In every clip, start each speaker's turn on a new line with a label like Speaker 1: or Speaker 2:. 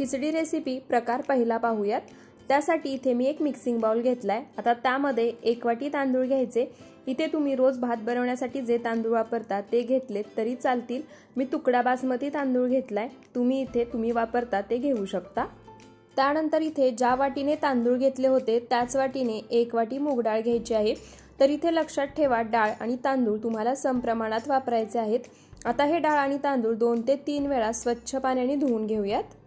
Speaker 1: खिचडी recipe प्रकार पहिला पाहूयात। त्यासाठी इथे मी एक मिक्सिंग बाउल घेतलाय। आता त्यामध्ये 1 वाटी तांदूळ घ्यायचे। इथे तुम्ही रोज भात बनवण्यासाठी जे तांदूळ वापरता ते घेतले तरी चालतील। मी तुकडा बासमती तांदूळ घेतलाय, तुम्ही वापरता ते घेऊ शकता। त्यानंतर इथे ज्या वाटीने तांदूळ घेतले होते त्याच वाटीने 1 वाटी मूग डाळ घ्यायची आहे। तर इथे लक्षात ठेवा, डाळ आणि तांदूळ तुम्हाला समप्रमाणात वापरायचे आहेत। आता हे डाळ आणि तांदूळ 2 ते 3 वेळा स्वच्छ पाण्याने धुवून घेऊयात।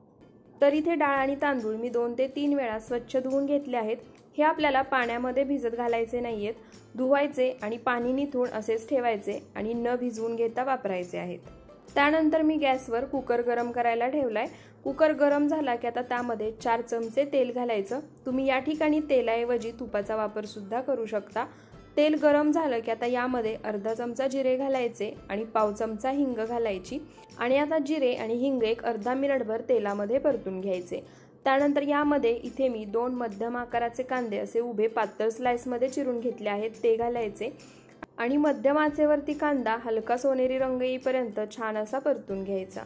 Speaker 1: तर इथे डाळ आणि तांदूळ मी 2 ते 3 वेळा स्वच्छ धुवून घेतले आहेत। हे आपल्याला पाण्यामध्ये भिजत घालायचे नाहीयेत, धुवायचे आणि पाणी निथळून असेच ठेवायचे आणि न भिजवून घेता वापरायचे आहेत। त्यानंतर मी गॅसवर कुकर गरम करायला ठेवलाय। कुकर गरम झाला की आता त्यामध्ये 4 चमचे तेल घालायचं। तुम्ही या ठिकाणी तेलाऐवजी तुपाचा वापर सुद्धा करू शकता। तेल गरम झालं की आता यामध्ये अर्धा चमचा जिरे घालायचे आणि पाव चमचा हिंग घालायची आणि आता जिरे आणि हिंग एक अर्धा मिनिटभर तेलामध्ये परतून घ्यायचे। त्यानंतर यामध्ये इथे मी 2 मध्यम आकाराचे कांदे असे उभे पातळ स्लाइस मध्ये चिरून घेतले आहेत ते घालायचे आणि मध्यम आचेवरती कांदा हलका सोनेरी रंग येईपर्यंत छान असा परतून घ्यायचा।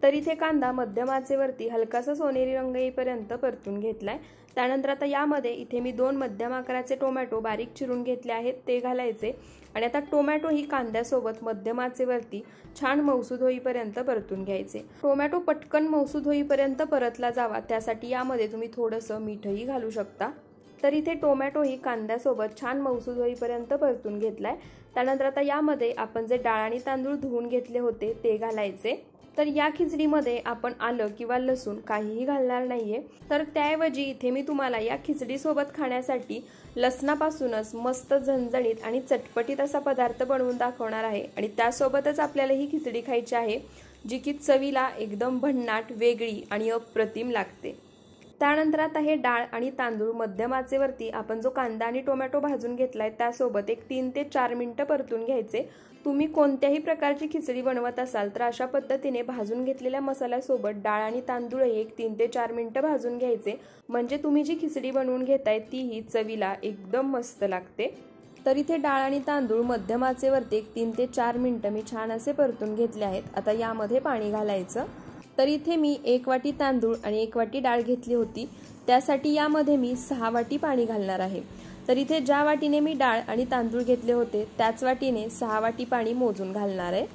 Speaker 1: तर इथे कांदा मध्यम आचेवरती हलकासा सोनेरी रंग येईपर्यंत परतून घेतलाय। त्यानंतर आता यामध्ये इथे मी 2 मध्यम आकाराचे टोमॅटो बारीक चिरून घेतले आहेत ते घालायचे आणि आता टोमॅटो ही कांद्यासोबत मध्यम आचेवरती छान मौसूद होईपर्यंत परतून घ्यायचे। टोमॅटो पटकन मौसूद होईपर्यंत परतला जावा त्यासाठी यामध्ये तुम्ही थोडंसं मीठही घालू शकता। तर इथे टोमॅटो ही कांद्यासोबत छान मौसूद होईपर्यंत परतून घेतलाय। त्यानंतर आता यामध्ये आपण जे डाळ आणि तांदूळ धुवून घेतले होते ते घालायचे। तर या खिचडीमध्ये आपण आलं किंवा लसूण काहीही घालणार नाहीये। तर त्याऐवजी इथे मी तुम्हाला या खिचडी सोबत खाण्यासाठी लसणापासूनच मस्त झणझणीत आणि चटपटीत असा पदार्थ बनवून दाखवणार आहे आणि त्यासोबतच आपल्याला ही खिचडी खायची आहे जी की चवीला एकदम भन्नाट, वेगळी आणि अप्रतिम लागते। त्यानंतर आता हे डाळ आणि तांदूळ मध्यम आचेवरती आपण जो कांदा आणि टोमॅटो भाजून घेतलाय त्यासोबत एक 3 ते 4 मिनिटं परतून घ्यायचे। तुम्ही कोणत्याही प्रकारची खिचडी बनवत असाल तर अशा पद्धतीने भाजून घेतलेल्या मसाल्यासोबत डाळ आणि तांदूळही एक 3 ते 4 मिनिटं भाजून घ्यायचे, म्हणजे तुम्ही जी खिचडी बनवून घेताय तीही चवीला एकदम मस्त लागते। तर इथे डाळ आणि तांदूळ मध्यम आचेवरती एक 3 ते 4 मिनिटं मी छान असे परतून घेतले आहेत। आता यामध्ये पाणी घालायचं। तर इथे मी 1 वाटी तांदूळ आणि 1 वाटी डाळ घेतली होती, त्यासाठी यामध्ये मी 6 वाटी पाणी घालणार आहे। तर इथे ज्या वाटीने मी डाळ आणि तांदूळ घेतले होते त्याच वाटीने 6 वाटी पाणी मोजून घालणार आहे।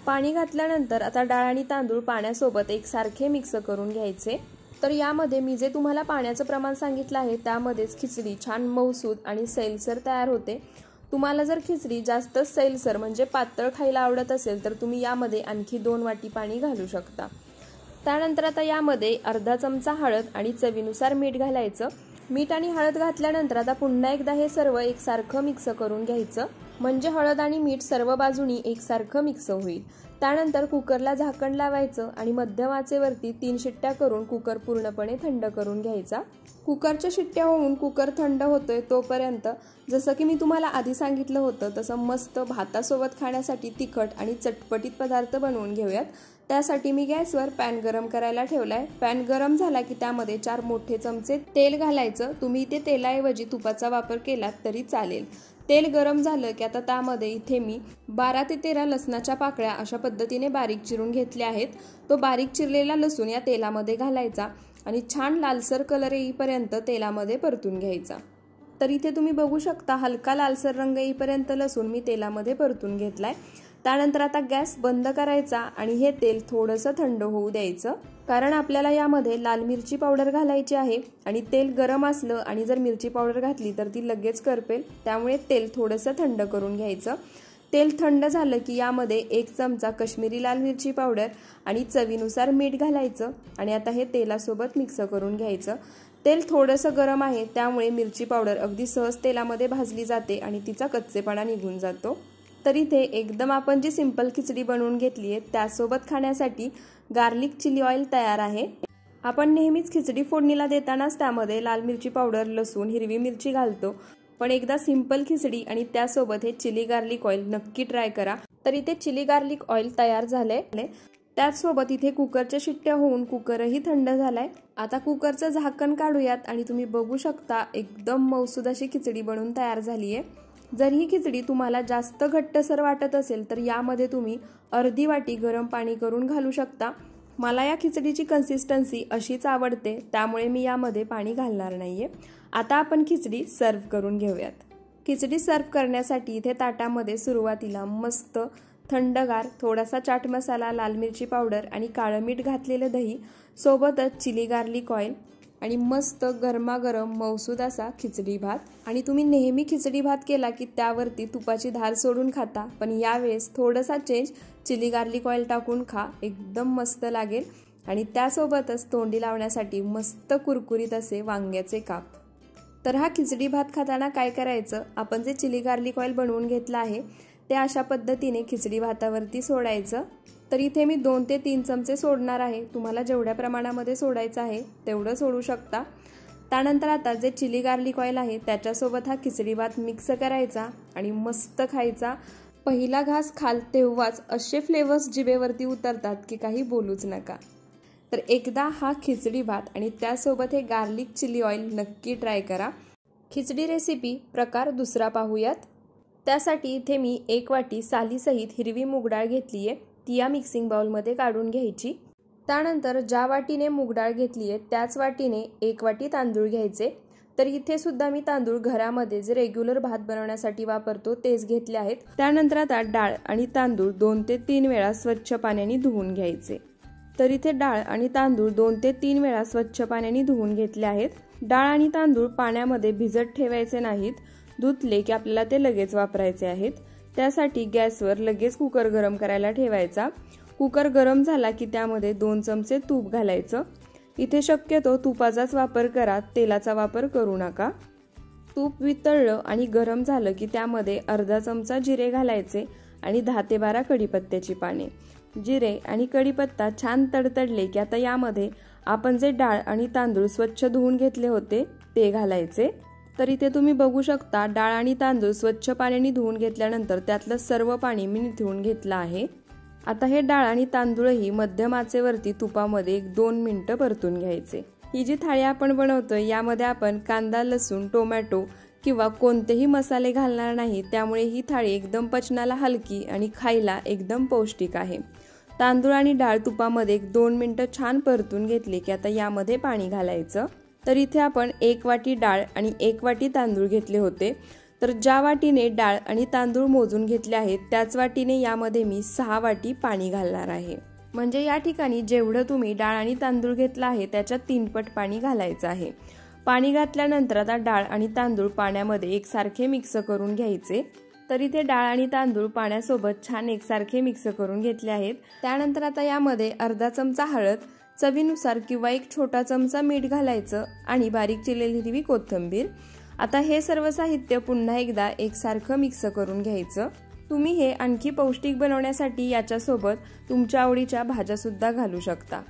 Speaker 1: पाणी घातल्यानंतर आता डाळ आणि तांदूळ पाण्यासोबत एकसारखे मिक्स करून घ्यायचे। तर यामध्ये मी जे तुम्हाला पाण्याचं प्रमाण सांगितलं आहे त्यामध्येच खिचडी छान मऊसूद आणि सैलसर तयार होते। तुम्हाला जर खिचडी जास्त सैलसर म्हणजे पातळ खायला आवडत असेल तर तुम्ही यामध्ये आणखी 2 वाटी पाणी घालू शकता। त्यानंतर आता यामध्ये अर्धा चमचा हळद आणि चवीनुसार मीठ घालायचं। मीठ आणि हळद घातल्यानंतर आता पुन्हा एकदा हे सर्व एकसारखं मिक्स करून घ्यायचं, म्हणजे हळद आणि मीठ सर्व बाजूनी एकसारखं मिक्स होईल। त्यानंतर कुकरला झाकण लावायचं आणि मध्यम आचेवरती 3 शिट्ट्या करून कुकर पूर्णपणे थंड करून घ्यायचा। कुकरच्या शिट्ट्या होऊन कुकर थंड होतोय तोपर्यंत जसं की मी तुम्हाला आधी सांगितलं होतं तसं मस्त भातासोबत खाण्यासाठी तिखट आणि चटपटीत पदार्थ बनवून घेऊयात। त्यासाठी मी गॅसवर पॅन गरम करायला ठेवलाय। पॅन गरम झाला की त्यामध्ये 4 मोठे चमचे तेल घालायचं। तुम्ही इथे तेलाऐवजी तुपाचा वापर केलात तरी चालेल। तेल गरम झालं की आता त्यामध्ये इथे मी 12 ते 13 लसणाच्या पाकळ्या अशा पद्धतीने बारीक चिरून घेतल्या आहेत। तो बारीक चिरलेला लसूण या तेलामध्ये घालायचा आणि छान लालसर कलर येईपर्यंत तेलामध्ये परतून घ्यायचा। तर इथे तुम्ही बघू शकता हलका लालसर रंग येईपर्यंत लसूण मी तेलामध्ये परतून घेतलाय। त्यानंतर आता गॅस बंद करायचा आणि हे तेल थोडंसं थंड होऊ द्यायचं, कारण आपल्याला यामध्ये लाल मिरची पावडर घालायची आहे आणि तेल गरम असलं आणि जर मिरची पावडर घातली तर ती लगेच करपेल, त्यामुळे तेल थोडंसं थंड करून घ्यायचं। तेल थंड झालं की यामध्ये 1 चमचा काश्मीरी लाल मिरची पावडर आणि चवीनुसार मीठ घालायचं आणि आता हे तेलासोबत मिक्स करून घ्यायचं। तेल थोडंसं गरम आहे त्यामुळे मिरची पावडर अगदी सहज तेलामध्ये भाजली जाते आणि तिचा कच्चेपणा निघून जातो। तर इथे एकदम आपण जी सिंपल खिचडी बनवून घेतली आहे त्यासोबत खाण्यासाठी गार्लिक चिली ऑइल तयार आहे। आपण नेहमीच खिचडी फोडणीला देतानाच त्यामध्ये लाल मिरची पावडर, लसूण, हिरवी मिरची घालतो, पण एकदा सिंपल खिचडी आणि त्यासोबत हे चिली गार्लिक ऑइल नक्की ट्राय करा। तर इथे चिली गार्लिक ऑइल तयार झाले। त्याचसोबत इथे कुकरच्या शिट्ट्या होऊन कुकरही थंड झालाय। आता कुकरचं झाकण काढूयात आणि तुम्ही बघू शकता एकदम मऊसूद अशी खिचडी बनवून तयार झाली आहे। जर ही खिचडी तुम्हाला जास्त घट्टसर वाटत असेल तर यामध्ये तुम्ही अर्धी वाटी गरम पाणी करून घालू शकता। मला या खिचडीची कन्सिस्टन्सी अशीच आवडते, त्यामुळे मी यामध्ये पाणी घालणार नाहीये। आता आपण खिचडी सर्व्ह करून घेऊयात। खिचडी सर्व्ह करण्यासाठी इथे ताटामध्ये सुरुवातीला मस्त थंडगार थोडासा चाट मसाला, लाल मिरची पावडर आणि काळं मीठ घातलेलं दही, सोबतच चिली गार्लिक ऑइल आणि मस्त गरमागरम मौसूद असा खिचडी भात। आणि तुम्ही नेहमी खिचडी भात केला की त्यावरती तुपाची धार सोडून खाता, पण यावेळेस थोडासा चेंज चिली गार्लिक ऑइल टाकून खा, एकदम मस्त लागेल। आणि त्यासोबतच तोंडी लावण्यासाठी मस्त कुरकुरीत असे वांग्याचे काप। तर हा खिचडी भात खाताना काय करायचं, आपण जे चिली गार्लिक ऑइल बनवून घेतलं आहे ते अशा पद्धतीने खिचडी भातावरती सोडायचं। तर इथे मी 2 ते 3 चमचे सोडणार आहे, तुम्हाला जेवढ्या प्रमाणामध्ये सोडायचं आहे तेवढं सोडू शकता। त्यानंतर आता जे चिली गार्लिक ऑइल आहे त्याच्यासोबत हा खिचडी भात मिक्स करायचा आणि मस्त खायचा। पहिला घास खाल तेव्हाच असे फ्लेवर्स जिभेवरती उतरतात की काही बोलूच नका। तर एकदा हा खिचडी भात आणि त्यासोबत हे गार्लिक चिली ऑइल नक्की ट्राय करा। खिचडी रेसिपी प्रकार दुसरा पाहूयात। त्यासाठी इथे मी 1 वाटी सालीसहित हिरवी मूग डाळ घेतली आहे, ती या मिक्सिंग बाउलमध्ये काढून घ्यायची। त्यानंतर ज्या वाटीने मूग डाळ घेतली आहे त्याच वाटीने 1 वाटी तांदूळ घ्यायचे। तर इथे सुद्धा मी तांदूळ घरामध्ये जे रेग्युलर भात बनवण्यासाठी वापरतो तेच घेतले आहेत। त्यानंतर आता डाळ आणि तांदूळ 2 ते 3 वेळा स्वच्छ पाण्याने धुवून घ्यायचे। तर इथे डाळ आणि तांदूळ 2 ते 3 वेळा स्वच्छ पाण्याने धुवून घेतले आहेत। डाळ आणि तांदूळ पाण्यामध्ये भिजत ठेवायचे नाहीत, धुतले की आपल्याला ते लगेच वापरायचे आहेत। त्यासाठी गॅसवर लगेच कुकर गरम करायला ठेवायचा। कुकर गरम झाला की त्यामध्ये 2 चमचे तूप घालायचं। इथे शक्यतो तुपाचाच वापर करा, तेलाचा वापर करू नका। तूप वितळलं आणि गरम झालं की त्यामध्ये अर्धा चमचा जिरे घालायचे आणि 10 ते 12 कढीपत्त्याची पाने। जिरे आणि कढीपत्ता छान तडतडले की आता यामध्ये आपण जे डाळ आणि तांदूळ स्वच्छ धुवून घेतले होते ते घालायचे। तर इथे तुम्ही बघू शकता डाळ आणि तांदूळ स्वच्छ पाण्याने धुवून घेतल्यानंतर त्यातलं सर्व पाणी मी निथळून घेतलं आहे। आता हे डाळ आणि तांदूळही मध्यम आचेवरती तुपामध्ये 1-2 मिनिटं परतून घ्यायचे। ही जी थाळी आपण बनवतोय यामध्ये आपण कांदा, लसूण, टोमॅटो किंवा कोणतेही मसाले घालणार नाही, त्यामुळे ही थाळी एकदम पचनाला हलकी आणि खायला एकदम पौष्टिक आहे। तांदूळ आणि डाळ तुपामध्ये 1-2 मिनिटं छान परतून घेतले की आता यामध्ये पाणी घालायचं। तर इथे आपण 1 वाटी डाळ आणि 1 वाटी तांदूळ घेतले होते। तर ज्या वाटीने डाळ आणि तांदूळ मोजून घेतले आहेत त्याच वाटीने यामध्ये मी 6 वाटी पाणी घालणार आहे। म्हणजे या ठिकाणी जेवढं तुम्ही डाळ आणि तांदूळ घेतला आहे त्याच्या 3 पट पाणी घालायचं आहे। पाणी घातल्यानंतर आता डाळ आणि तांदूळ पाण्यामध्ये एकसारखे मिक्स करून घ्यायचे। तर इथे डाळ आणि तांदूळ पाण्यासोबत छान एकसारखे मिक्स करून घेतले आहेत। त्यानंतर आता यामध्ये अर्धा चमचा हळद, चवीनुसार किंवा 1 छोटा चमचा मीठ घालायचं आणि बारीक चिरलेली हिरवी कोथिंबीर। आता हे सर्व साहित्य पुन्हा एकदा एकसारखं मिक्स करून घ्यायचं। तुम्ही हे आणखी पौष्टिक बनवण्यासाठी याच्यासोबत तुमच्या आवडीच्या भाज्या सुद्धा घालू शकता।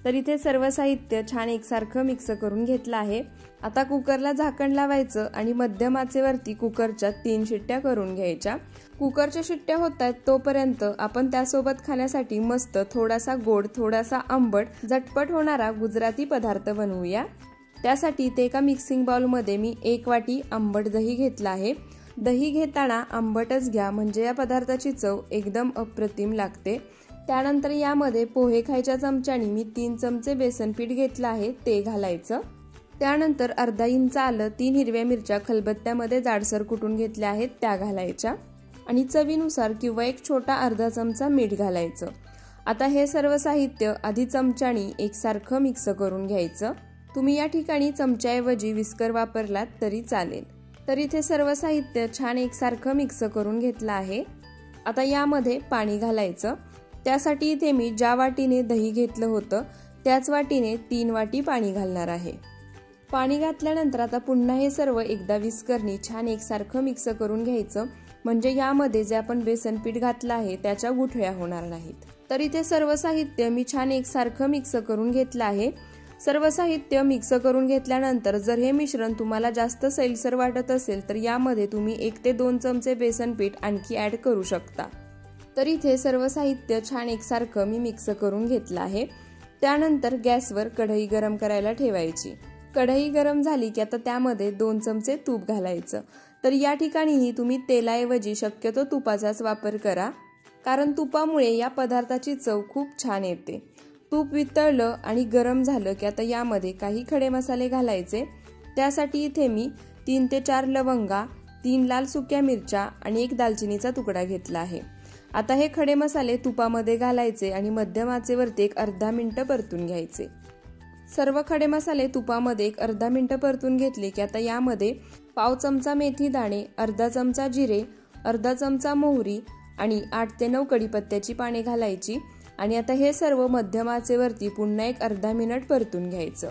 Speaker 1: तर इथे सर्व साहित्य छान एकसारखं मिक्स करून घेतलं आहे। आता कुकरला झाकण लावायचं आणि मध्यम आचेवरती कुकरच्या 3 शिट्ट्या करून घ्यायच्या। कुकरच्या शिट्ट्या होतात तोपर्यंत आपण त्यासोबत खाण्यासाठी मस्त थोडासा गोड, थोडासा आंबट, झटपट होणारा गुजराती पदार्थ बनवूया। त्यासाठी इथे एका मिक्सिंग बाउलमध्ये मी 1 वाटी आंबट दही घेतला आहे। दही घेताना आंबटच घ्या, म्हणजे या पदार्थाची चव एकदम अप्रतिम लागते। त्यानंतर यामध्ये पोहे खायच्या चमच्याने मी 3 चमचे बेसन पीठ घेतलं आहे ते घालायचं। त्यानंतर अर्धा इंच आलं, 3 हिरव्या मिरच्या खलबत्त्यामध्ये जाडसर कुटून घेतल्या आहेत त्या घालायच्या आणि चवीनुसार किंवा 1 छोटा अर्धा चमचा मीठ घालायचं। आता हे सर्व साहित्य आधी चमच्याने एकसारखं मिक्स करून घ्यायचं। तुम्ही या ठिकाणी चमच्याऐवजी विस्कर वापरलात तरी चालेल। तर इथे सर्व साहित्य छान एकसारखं मिक्स करून घेतलं आहे। आता यामध्ये पाणी घालायचं। त्यासाठी इथे मी ज्या वाटीने दही घेतलं होतं त्याच वाटीने 3 वाटी पाणी घालणार आहे। पाणी घातल्यानंतर आता पुन्हा हे सर्व एकदा विस्करनी छान एकसारखं मिक्स करून घ्यायचं, म्हणजे यामध्ये जे आपण बेसन पीठ घातलं आहे त्याच्या गुठळ्या होणार नाहीत। तर इथे सर्व साहित्य मी छान एकसारखं मिक्स करून घेतलं आहे। सर्व साहित्य मिक्स करून घेतल्यानंतर जर हे मिश्रण तुम्हाला जास्त सैलसर वाटत असेल तर यामध्ये तुम्ही 1 ते 2 चमचे बेसन पीठ आणखी ऍड करू शकता। तर इथे सर्व साहित्य छान एकसारखं मी मिक्स करून घेतलं आहे। त्यानंतर गॅसवर कढई गरम करायला ठेवायची। कढई गरम झाली की आता त्यामध्ये 2 चमचे तूप घालायचं। तर या ठिकाणीही तुम्ही तेलाऐवजी शक्यतो तुपाचाच वापर करा, कारण तुपामुळे या पदार्थाची चव खूप छान येते। तूप वितळलं आणि गरम झालं की आता यामध्ये काही खडे मसाले घालायचे। त्यासाठी इथे मी 3 ते 4 लवंगा, 3 लाल सुक्या मिरच्या आणि 1 दालचिनीचा तुकडा घेतला आहे। आता हे खडे मसाले तुपामध्ये घालायचे आणि मध्यम आचेवरती एक अर्धा मिनिट परतून घ्यायचे। सर्व खडे मसाले तुपामध्ये एक अर्धा मिनिट परतून घेतले की आता यामध्ये पाव चमचा मेथी दाणे, अर्धा चमचा जिरे, अर्धा चमचा मोहरी आणि 8 ते 9 कढीपत्त्याची पाने घालायची आणि आता हे सर्व मध्यम आचेवरती पुन्हा एक अर्धा मिनिट परतून घ्यायचं।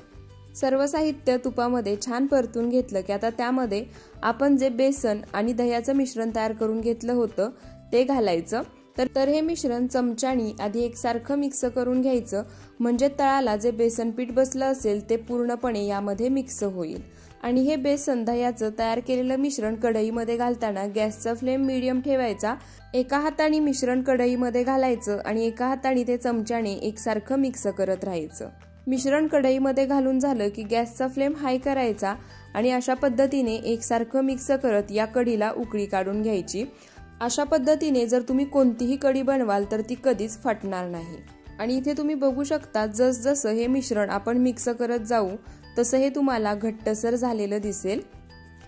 Speaker 1: सर्व साहित्य तुपामध्ये छान परतून घेतलं की आता त्यामध्ये आपण जे बेसन आणि दह्याचं मिश्रण तयार करून घेतलं होतं ते घालायचं। तर हे मिश्रण चमच्यानी आधी एकसारखं मिक्स करून घ्यायचं, म्हणजे तळाला जे बेसन पीठ बसलं असेल ते पूर्णपणे यामध्ये मिक्स होईल। आणि हे बेसन दह्याचं तयार केलेलं मिश्रण कढईमध्ये घालताना गॅसचा फ्लेम मीडियम ठेवायचा। एका हाताने मिश्रण कढईमध्ये घालायचं आणि एका हाताने ते चमच्याने एकसारखं मिक्स करत राहायचं। मिश्रण कढईमध्ये घालून झालं की गॅसचा फ्लेम हाय करायचा आणि अशा पद्धतीने एकसारखं मिक्स करत या कढीला उकळी काढून घ्यायची। अशा पद्धतीने जर तुम्ही कोणतीही कढी बनवाल तर ती कधीच फाटणार नाही। आणि इथे तुम्ही बघू शकता जसजसं हे मिश्रण आपण मिक्स करत जाऊ तसं हे तुम्हाला घट्टसर झालेलं दिसेल।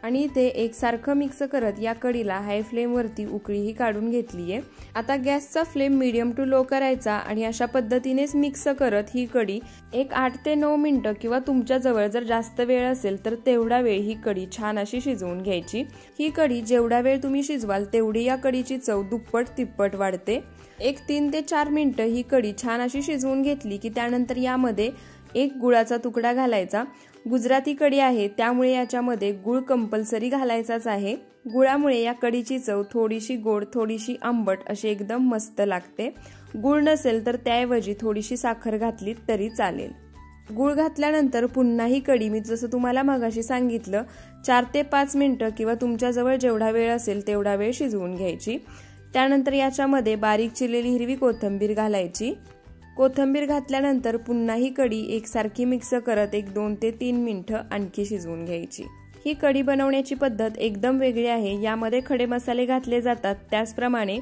Speaker 1: आणि इथे एकसारखं मिक्स करत या कढीला हाय फ्लेम वरती उकळीही काढून घेतलीये। आता गॅसचा फ्लेम मीडियम टू लो करायचा आणि अशा पद्धतीनेच मिक्स करत ही कढी एक 8 ते 9 मिनिटं किंवा तुमच्या जवळ जर जास्त वेळ असेल तर तेवढा वेळ ही कढी छान अशी शिजवून घ्यायची। ही कढी जेवढा वेळ तुम्ही शिजवाल तेवढी या कढीची चव दुप्पट तिप्पट वाढते। एक 3 ते 4 मिनिटं ही कढी छान अशी शिजवून घेतली की त्यानंतर यामध्ये 1 गुळाचा तुकडा घालायचा। गुजराती कढी आहे त्यामुळे याच्यामध्ये गुळ कंपल्सरी घालायचाच आहे। गुळामुळे या कढीची चव थोडीशी गोड, थोडीशी आंबट अशी एकदम मस्त लागते। गुळ नसेल तर त्याऐवजी थोडीशी साखर घातली तरी चालेल। गुळ घातल्यानंतर पुन्हा ही कढी मी जसं तुम्हाला मगाशी सांगितलं 4 ते 5 मिनिटं किंवा तुमच्याजवळ जेवढा वेळ असेल तेवढा वेळ शिजवून घ्यायची। त्यानंतर याच्यामध्ये बारीक चिरलेली हिरवी कोथिंबीर घालायची। कोथिंबीर घातल्यानंतर पुन्हा ही कढी एकसारखी मिक्स करत एक 2 ते 3 मिनिटं आणखी शिजवून घ्यायची। ही कढी बनवण्याची पद्धत एकदम वेगळी आहे। यामध्ये खडे मसाले घातले जातात, त्याचप्रमाणे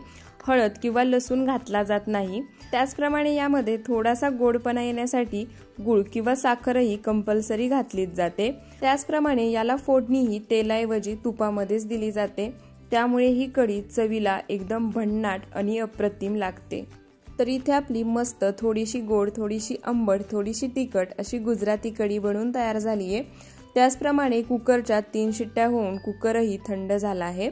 Speaker 1: हळद किंवा लसूण घातला जात नाही। त्याचप्रमाणे यामध्ये थोडासा गोडपणा येण्यासाठी गुळ किंवा साखरही कंपल्सरी घातलीच जाते। त्याचप्रमाणे याला फोडणीही तेलाऐवजी तुपामध्येच दिली जाते, त्यामुळे ही कढी चवीला एकदम भन्नाट आणि अप्रतिम लागते। तर इथे आपली मस्त थोडीशी गोड, थोडीशी आंबट, थोडीशी तिखट अशी गुजराती कढी बनवून तयार झाली आहे। त्याचप्रमाणे कुकरच्या 3 शिट्ट्या होऊन कुकरही थंड झाला आहे।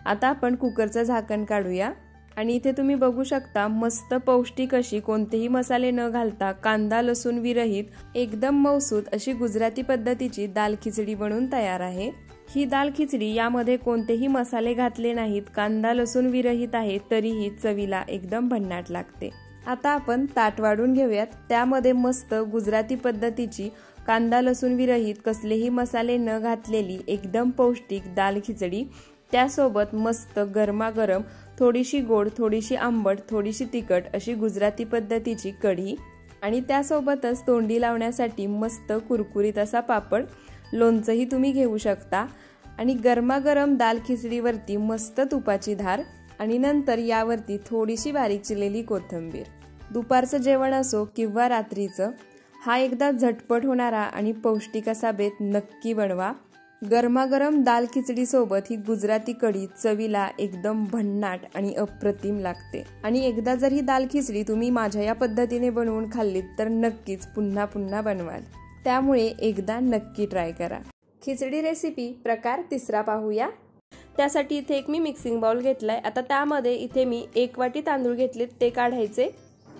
Speaker 1: आता आपण कुकरचं झाकण काढूया आणि इथे तुम्ही बघू शकता मस्त पौष्टिक अशी कोणतेही मसाले न घालता कांदा लसूण विरहित एकदम मौसूद अशी गुजराती पद्धतीची दाल खिचडी बनवून तयार आहे। ही दाल खिचडी यामध्ये कोणतेही मसाले घातले नाहीत, कांदा लसूण विरहित आहे, तरीही चवीला एकदम भन्नाट लागते। आता आपण ताट वाढून घेऊयात। त्यामध्ये मस्त गुजराती पद्धतीची कांदा लसूण विरहित कसलेही मसाले न घातलेली एकदम पौष्टिक दाल खिचडी, त्यासोबत मस्त गरमागरम थोडीशी गोड, थोडीशी आंबट, थोडीशी तिखट अशी गुजराती पद्धतीची कढी आणि त्यासोबतच तोंडी लावण्यासाठी मस्त कुरकुरीत असा पापड, लोणचंही तुम्ही घेऊ शकता। आणि गरमागरम दाल खिचडीवरती मस्त तुपाची धार आणि नंतर यावरती थोडीशी बारीक चिरलेली कोथिंबीर। दुपारचं जेवण असो किंवा रात्रीचं, हा एकदा झटपट होणारा आणि पौष्टिक असा बेत नक्की बनवा। गरमागरम दाल खिचडी सोबत ही गुजराती कढी चवीला एकदम भन्नाट आणि अप्रतिम लागते। आणि एकदा जर ही दाल खिचडी तुम्ही माझ्या या पद्धतीने बनवून खाल्लीत तर नक्कीच पुन्हा पुन्हा बनवाल, त्यामुळे एकदा नक्की ट्राय करा। खिचडी रेसिपी प्रकार तिसरा पाहूया। त्यासाठी इथे एक मी मिक्सिंग बाउल घेतलाय। आता त्यामध्ये इथे मी 1 वाटी तांदूळ घेतलेत, ते काढायचे।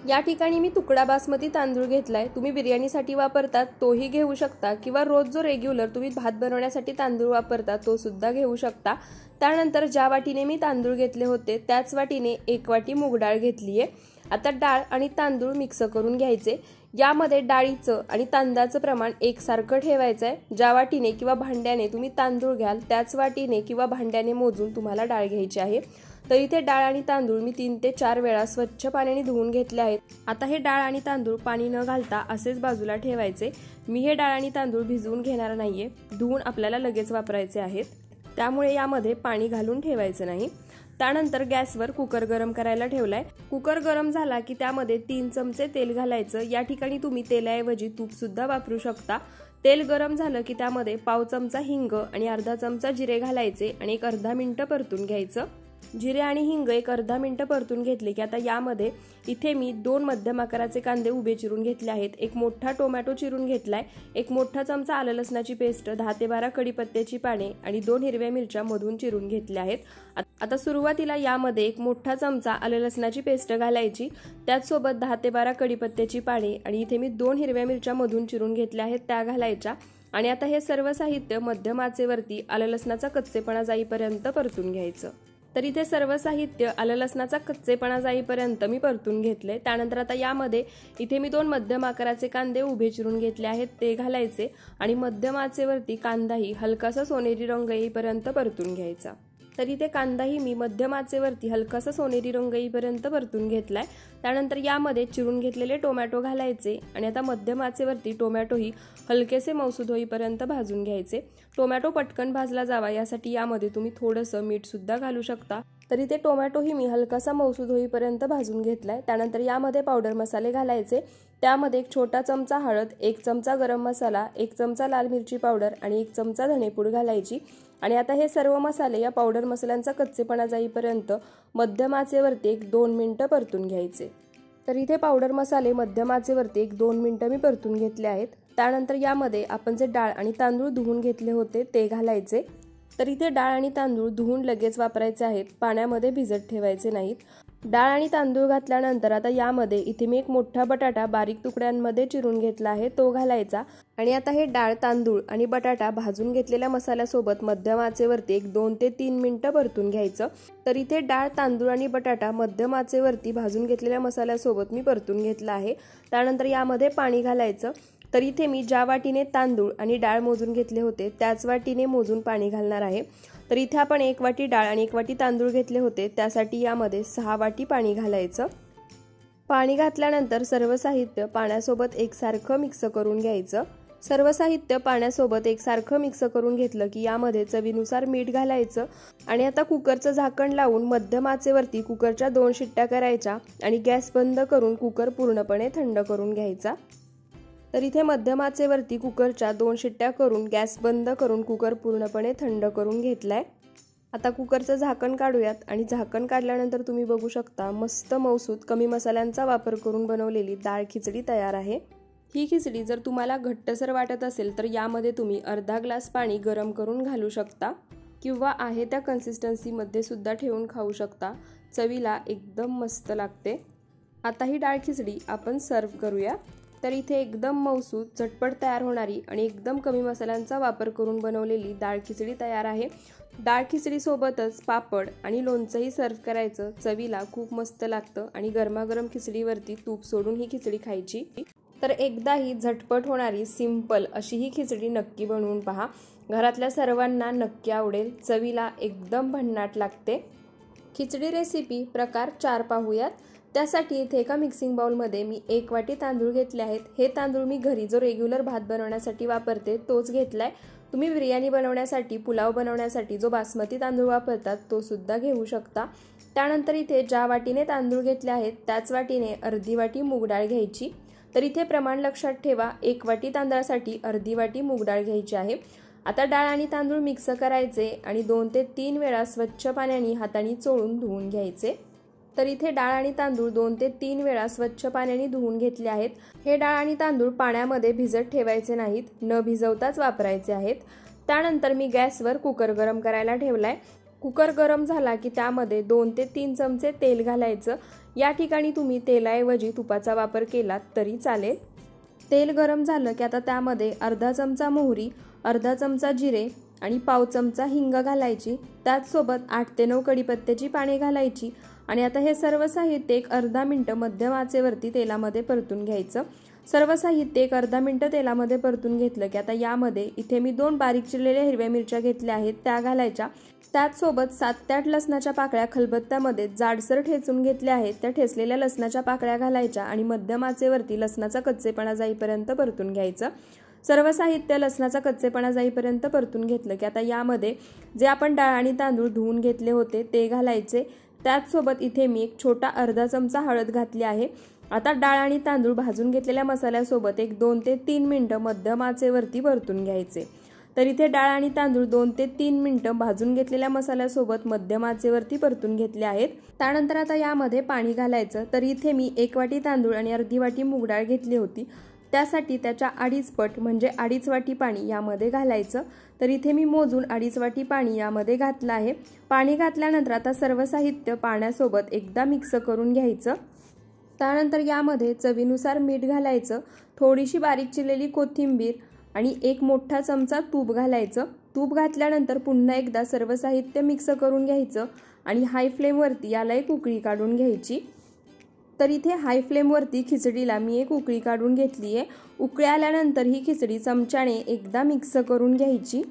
Speaker 1: या ठिकाणी मी तुकडा बासमती तांदूळ घेतलाय, तुम्ही बिर्याणीसाठी वापरतात तोही घेऊ शकता किंवा रोज जो रेग्युलर तुम्ही भात बनवण्यासाठी तांदूळ वापरता तो सुद्धा घेऊ शकता। त्यानंतर ज्या वाटीने मी तांदूळ घेतले होते त्याच वाटीने 1 वाटी मूग डाळ घेतलीये। आता डाळ आणि तांदूळ मिक्स करून घ्यायचे। यामध्ये डाळीचं आणि तांदळाचं प्रमाण एकसारखं ठेवायचं आहे। ज्या वाटीने किंवा भांड्याने तुम्ही तांदूळ घ्याल त्याच वाटीने किंवा भांड्याने मोजून तुम्हाला डाळ घ्यायची आहे। तर इथे डाळ आणि तांदूळ मी 3 ते 4 वेळा स्वच्छ पाण्याने धुवून घेतले आहेत। आता हे डाळ आणि तांदूळ पाणी न घालता असेच बाजूला ठेवायचे। मी हे डाळ आणि तांदूळ भिजवून घेणार नाहीये, धुवून आपल्याला लगेच वापरायचे आहेत, त्यामुळे यामध्ये पाणी घालून ठेवायचं नाही। त्यानंतर गॅसवर कुकर गरम करायला ठेवलाय। कुकर गरम झाला की त्यामध्ये 3 चमचे तेल घालायचं। या ठिकाणी तुम्ही तेलाऐवजी तूप सुद्धा वापरू शकता। तेल गरम झालं की त्यामध्ये पाव चमचा हिंग आणि अर्धा चमचा जिरे घालायचे आणि एक अर्धा मिनिट परतून घ्यायचं। जिरे आणि हिंग एक अर्धा मिनिट परतून घेतले की आता यामध्ये इथे मी 2 मध्यम आकाराचे कांदे उभे चिरून घेतले आहेत, एक मोठा टोमॅटो चिरून घेतलाय, एक मोठा चमचा आलं लसणाची पेस्ट, 10 ते 12 कढीपत्त्याची पाने आणि 2 हिरव्या मिरच्या मधून चिरून घेतल्या आहेत। आता सुरुवातीला यामध्ये एक मोठा चमचा आलं लसणाची पेस्ट घालायची, त्याचसोबत 10 ते 12 कढीपत्त्याची पाने आणि इथे मी 2 हिरव्या मिरच्या मधून चिरून घेतल्या आहेत त्या घालायच्या आणि आता हे सर्व साहित्य मध्यम आचेवरती आलं लसणाचा कच्चेपणा जाईपर्यंत परतून घ्यायचं। तर इथे सर्व साहित्य आलं लसणाचा कच्चेपणा जाईपर्यंत मी परतून घेतले। त्यानंतर आता यामध्ये इथे मी 2 मध्यम आकाराचे कांदे उभे चिरून घेतले आहेत ते घालायचे आणि मध्यम आचेवरती कांदाही हलकासा सोनेरी रंग येईपर्यंत परतून घ्यायचा। तर इथे कांदाही मी मध्यम आचेवरती हलकासा सोनेरी रंग येईपर्यंत परतून घेतलाय। त्यानंतर यामध्ये चिरून घेतलेले टोमॅटो घालायचे आणि आता मध्यम आचेवरती टोमॅटोही हलकेसे मऊसूद होईपर्यंत भाजून घ्यायचे। टोमॅटो पटकन भाजला जावा यासाठी यामध्ये तुम्ही थोडंसं मीठ सुद्धा घालू शकता। तर इथे टोमॅटोही मी हलकासा मऊसूद होईपर्यंत भाजून घेतलाय। त्यानंतर यामध्ये पावडर मसाले घालायचे, त्यामध्ये एक छोटा चमचा हळद, 1 चमचा गरम मसाला, 1 चमचा लाल मिरची पावडर आणि 1 चमचा धनेपूड घालायची आणि आता हे सर्व मसाले या पावडर मसाल्यांचा कच्चेपणा जाईपर्यंत मध्यम आचेवरती 1-2 मिनिटं परतून घ्यायचे। तर इथे पावडर मसाले मध्यम आचेवरती 1-2 मिनिटं मी परतून घेतले आहेत। त्यानंतर यामध्ये आपण जे डाळ आणि तांदूळ धुवून घेतले होते ते घालायचे। तर इथे डाळ आणि तांदूळ धुवून लगेच वापरायचे आहेत, पाण्यामध्ये भिजत ठेवायचे नाहीत। डाळ आणि तांदूळ घातल्यानंतर आता यामध्ये इथे मी एक मोठा बटाटा बारीक तुकड्यांमध्ये चिरून घेतला आहे तो घालायचा आणि आता हे डाळ, तांदूळ आणि बटाटा भाजून घेतलेल्या मसाल्यासोबत मध्यम आचेवरती 1-2 ते 3 मिनिटं परतून घ्यायचं। तर इथे डाळ, तांदूळ आणि बटाटा मध्यम आचेवरती भाजून घेतलेल्या मसाल्यासोबत मी परतून घेतला आहे। त्यानंतर यामध्ये पाणी घालायचं। तर इथे मी ज्या वाटीने तांदूळ आणि डाळ मोजून घेतले होते त्याच वाटीने मोजून पाणी घालणार आहे। तर इथे आपण 1 वाटी डाळ आणि 1 वाटी तांदूळ घेतले होते त्यासाठी यामध्ये 6 वाटी पाणी घालायचं। पाणी घातल्यानंतर सर्व साहित्य पाण्यासोबत एकसारखं मिक्स करून घ्यायचं। सर्व साहित्य पाण्यासोबत एकसारखं मिक्स करून घेतलं की यामध्ये चवीनुसार मीठ घालायचं आणि आता कुकरचं झाकण लावून मध्यम आचेवरती कुकरच्या 2 शिट्ट्या करायच्या आणि गॅस बंद करून कुकर पूर्णपणे थंड करून घ्यायचा। तर इथे मध्यम आचेवरती कुकरच्या 2 शिट्ट्या करून गॅस बंद करून कुकर पूर्णपणे थंड करून घेतलाय। आता कुकरचं झाकण काढूयात आणि झाकण काढल्यानंतर तुम्ही बघू शकता मस्त मऊसूद कमी मसाल्यांचा वापर करून बनवलेली डाळ खिचडी तयार आहे। ही खिचडी जर तुम्हाला घट्टसर वाटत असेल तर यामध्ये तुम्ही अर्धा ग्लास पाणी गरम करून घालू शकता किंवा आहे त्या कन्सिस्टन्सीमध्ये सुद्धा ठेवून खाऊ शकता, चवीला एकदम मस्त लागते। आता ही डाळ खिचडी आपण सर्व करूया। तर इथे एकदम मऊसूद झटपट तयार होणारी आणि एकदम कमी मसाल्यांचा वापर करून बनवलेली डाळ खिचडी तयार आहे। डाळ खिचडी सोबतच पापड आणि लोणचंही सर्व करायचं, चवीला खूप मस्त लागतं आणि गरमागरम खिचडीवरती तूप सोडून ही खिचडी खायची। तर एकदा ही झटपट होणारी सिंपल अशी ही खिचडी नक्की बनवून पहा, घरातल्या सर्वांना नक्की आवडेल, चवीला एकदम भन्नाट लागते। खिचडी रेसिपी प्रकार 4 पाहूयात। त्यासाठी इथे एका मिक्सिंग बाउलमध्ये मी 1 वाटी तांदूळ घेतले आहेत। हे तांदूळ मी घरी जो रेग्युलर भात बनवण्यासाठी वापरते तोच घेतलाय। तुम्ही बिर्याणी बनवण्यासाठी, पुलाव बनवण्यासाठी जो बासमती तांदूळ वापरतात तो सुद्धा घेऊ शकता। त्यानंतर इथे ज्या वाटीने तांदूळ घेतले आहेत त्याच वाटीने अर्धी वाटी मूग डाळ घ्यायची। तर इथे प्रमाण लक्षात ठेवा, 1 वाटी तांदळासाठी अर्धी वाटी मूग डाळ घ्यायची आहे। आता डाळ आणि तांदूळ मिक्स करायचे आणि 2 ते 3 वेळा स्वच्छ पाण्याने हाताने चोळून धुवून घ्यायचे। तर इथे डाळ आणि तांदूळ 2 ते 3 वेळा स्वच्छ पाण्याने धुवून घेतले आहेत। हे डाळ आणि तांदूळ पाण्यामध्ये भिजत ठेवायचे नाहीत, न भिजवताच वापरायचे आहेत। त्यानंतर मी गॅसवर कुकर गरम करायला ठेवलाय। कुकर गरम झाला की त्यामध्ये 2 ते 3 चमचे तेल घालायचं। या ठिकाणी तुम्ही तेलाऐवजी तुपाचा वापर केलात तरी चालेल। तेल गरम झालं की आता त्यामध्ये अर्धा चमचा मोहरी, अर्धा चमचा जिरे आणि पाव चमचा हिंग घालायची, त्याचसोबत 8 ते 9 कढीपत्त्याची पाने घालायची आणि आता हे सर्व साहित्य 1 अर्धा मिनिट मध्यम आचेवरती तेलामध्ये परतून घ्यायचं। सर्व साहित्य 1 अर्धा मिनिट तेलामध्ये परतून घेतलं की आता यामध्ये इथे मी 2 बारीक चिरलेल्या हिरव्या मिरच्या घेतल्या आहेत त्या घालायच्या, त्याचसोबत 7 ते 8 लसणाच्या पाकळ्या खलबत्त्यामध्ये जाडसर ठेचून घेतल्या आहेत त्या ठेचलेल्या लसणाच्या पाकळ्या घालायच्या आणि मध्यम आचेवरती लसणाचा कच्चेपणा जाईपर्यंत परतून घ्यायचं। सर्व साहित्य लसणाचा कच्चेपणा जाईपर्यंत परतून घेतलं की आता यामध्ये जे आपण डाळ आणि तांदूळ धुवून घेतले होते ते घालायचे। त्याचसोबत इथे मी एक छोटा अर्धा चमचा हळद घातली आहे। आता डाळ आणि तांदूळ भाजून घेतलेल्या मसाल्यासोबत एक 2 ते 3 मिनिटं मध्यम आचेवरती परतून घ्यायचे। तर इथे डाळ आणि तांदूळ 2 ते 3 मिनिटं भाजून घेतलेल्या मसाल्यासोबत मध्यम आचेवरती परतून घेतले आहेत। त्यानंतर आता यामध्ये पाणी घालायचं। तर इथे मी 1 वाटी तांदूळ आणि अर्धी वाटी मूग डाळ घेतली होती, त्यासाठी त्याच्या 2.5 पट म्हणजे 2.5 वाटी पाणी यामध्ये घालायचं। तर इथे मी मोजून 2.5 वाटी पाणी यामध्ये घातलं आहे। पाणी घातल्यानंतर आता सर्व साहित्य पाण्यासोबत एकदा मिक्स करून घ्यायचं। त्यानंतर यामध्ये चवीनुसार मीठ घालायचं, थोडीशी बारीक चिरलेली कोथिंबीर आणि 1 मोठा चमचा तूप घालायचं। तूप घातल्यानंतर पुन्हा एकदा सर्व साहित्य मिक्स करून घ्यायचं आणि हाय फ्लेमवरती याला एक उकळी काढून घ्यायची। तर इथे हाय फ्लेमवरती खिचडीला मी एक उकळी काढून घेतली आहे। उकळी आल्यानंतर ही खिचडी चमच्याने एकदा मिक्स करून घ्यायची।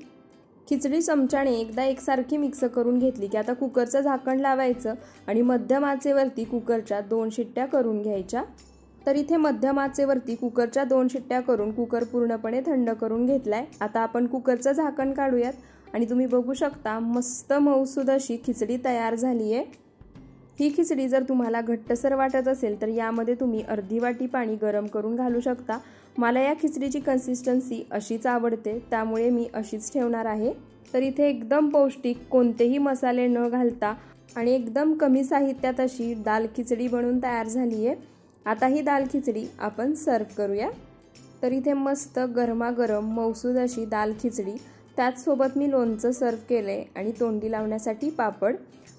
Speaker 1: खिचडी चमच्याने एकदा एकसारखी मिक्स करून घेतली की आता कुकरचं झाकण लावायचं आणि मध्यम आचेवरती कुकरच्या 2 शिट्ट्या करून घ्यायच्या। तर इथे मध्यम आचेवरती कुकरच्या 2 शिट्ट्या करून कुकर पूर्णपणे थंड करून घेतलाय। आता आपण कुकरचं झाकण काढूयात आणि तुम्ही बघू शकता मस्त मऊसूद अशी खिचडी तयार झाली आहे। ही खिचडी जर तुम्हाला घट्टसर वाटत असेल तर यामध्ये तुम्ही अर्धी वाटी पाणी गरम करून घालू शकता। मला या खिचडीची कन्सिस्टन्सी अशीच आवडते, त्यामुळे मी अशीच ठेवणार आहे। तर इथे एकदम पौष्टिक, कोणतेही मसाले न घालता आणि एकदम कमी साहित्यात अशी दाल खिचडी बनवून तयार झाली आहे। आता ही दाल खिचडी आपण सर्व करूया। तर इथे मस्त गरमागरम मऊसूद अशी दाल खिचडी, त्याचसोबत मी लोणचं सर्व केले आणि तोंडी लावण्यासाठी पापड।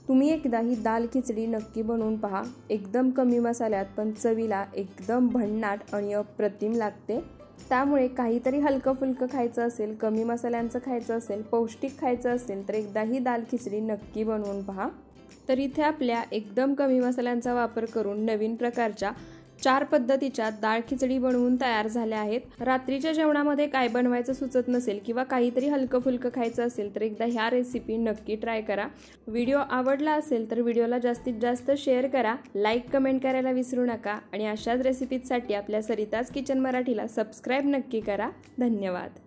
Speaker 1: तुम्ही एकदा ही दाल खिचडी नक्की बनवून पहा। एकदम कमी मसाल्यात पण चवीला एकदम भन्नाट आणि अप्रतिम लागते। त्यामुळे काहीतरी हलकं फुलकं खायचं असेल, कमी मसाल्यांचं खायचं असेल, पौष्टिक खायचं असेल तर एकदा ही दाल खिचडी नक्की बनवून पहा। तर इथे आपल्या एकदम कमी मसाल्यांचा वापर करून नवीन प्रकारच्या 4 पद्धतीच्या डाळ खिचडी बनवून तयार झाल्या आहेत। रात्रीच्या जेवणामध्ये काय बनवायचं सुचत नसेल किंवा काहीतरी हलकं फुलकं खायचं असेल तर एकदा ह्या रेसिपी नक्की ट्राय करा। व्हिडिओ आवडला असेल तर व्हिडिओला जास्तीत जास्त शेअर करा, लाईक कमेंट करायला विसरू नका आणि अशाच रेसिपीजसाठी आपल्या सरिताज किचन मराठीला सबस्क्राईब नक्की करा। धन्यवाद।